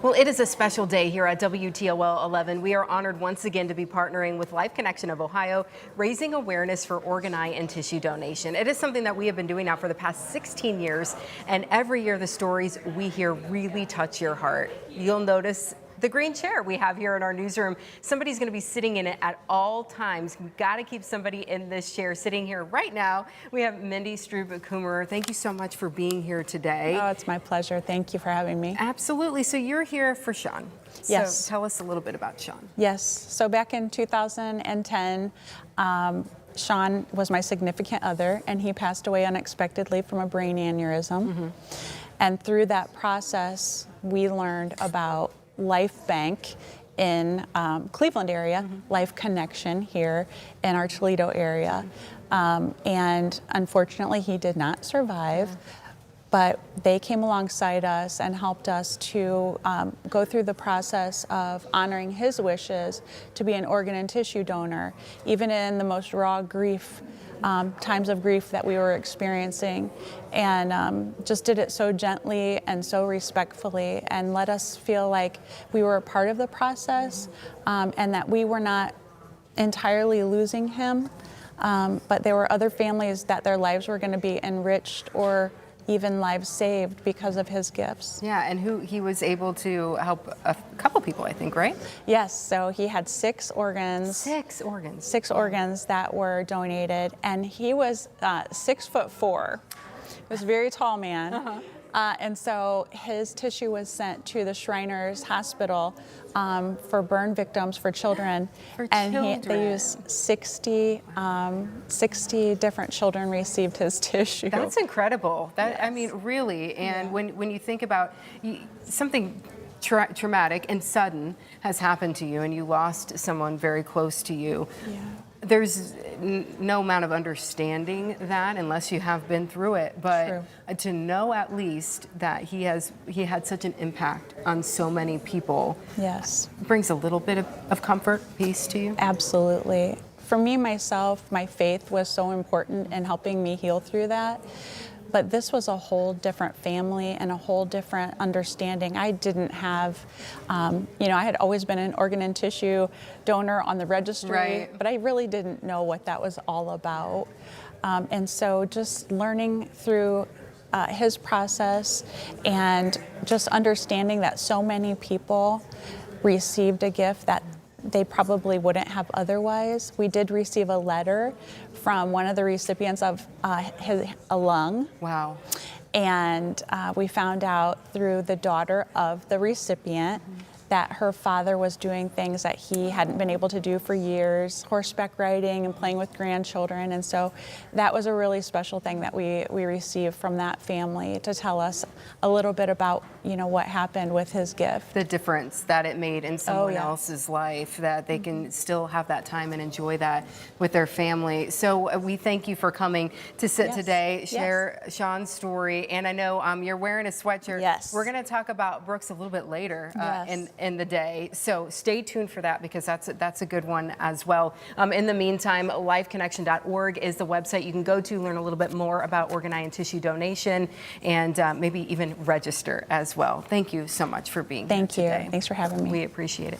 Well, it is a special day here at WTOL 11. We are honored once again to be partnering with Life Connection of Ohio, raising awareness for organ, eye, and tissue donation. It is something that we have been doing now for the past 16 years, and every year the stories we hear really touch your heart. You'll notice the green chair we have here in our newsroom. Somebody's going to be sitting in it at all times. We've got to keep somebody in this chair. Sitting here right now, we have Mindy Strup Kummerer. Thank you so much for being here today. Oh, it's my pleasure. Thank you for having me. Absolutely. So you're here for Sean. Yes. So tell us a little bit about Sean. Yes. So back in 2010, Sean was my significant other, and he passed away unexpectedly from a brain aneurysm. And through that process, we learned about Life Bank in Cleveland area, Life Connection here in our Toledo area. And unfortunately, he did not survive, but they came alongside us and helped us to go through the process of honoring his wishes to be an organ and tissue donor, even in the most raw grief, times of grief that we were experiencing, and just did it so gently and so respectfully, and let us feel like we were a part of the process, and that we were not entirely losing him, but there were other families that their lives were going to be enriched or even lives saved because of his gifts. Yeah, and he was able to help a couple people, I think, right? Yes, so he had 6 organs. 6 organs. 6 organs that were donated, and he was 6'4". He was a very tall man. And so his tissue was sent to the Shriners Hospital for burn victims for children. They used 60 different children received his tissue. That's incredible. That, yes. I mean, really. And when you think about something traumatic and sudden has happened to you, and you lost someone very close to you, there's no amount of understanding that unless you have been through it. But to know at least that he had such an impact on so many people, brings a little bit of comfort, peace to you. Absolutely. For me, myself, my faith was so important in helping me heal through that. But this was a whole different family and a whole different understanding. I didn't have, I had always been an organ and tissue donor on the registry, but I really didn't know what that was all about. And so just learning through his process and just understanding that so many people received a gift that they probably wouldn't have otherwise. We did receive a letter from one of the recipients of a lung. Wow. And we found out through the daughter of the recipient that her father was doing things that he hadn't been able to do for years, horseback riding and playing with grandchildren. And so that was a really special thing that we received from that family to tell us a little bit about, what happened with his gift. The difference that it made in someone else's life, that they can still have that time and enjoy that with their family. So we thank you for coming to sit today, share Sean's story. And I know you're wearing a sweatshirt. Yes. We're going to talk about Brooks a little bit later in the day. So stay tuned for that, because that's a good one as well. In the meantime, lifeconnection.org is the website you can go to, learn a little bit more about organ, eye, and tissue donation, and maybe even register as well. Thank you so much for being here today. Thank you. Thanks for having me. We appreciate it.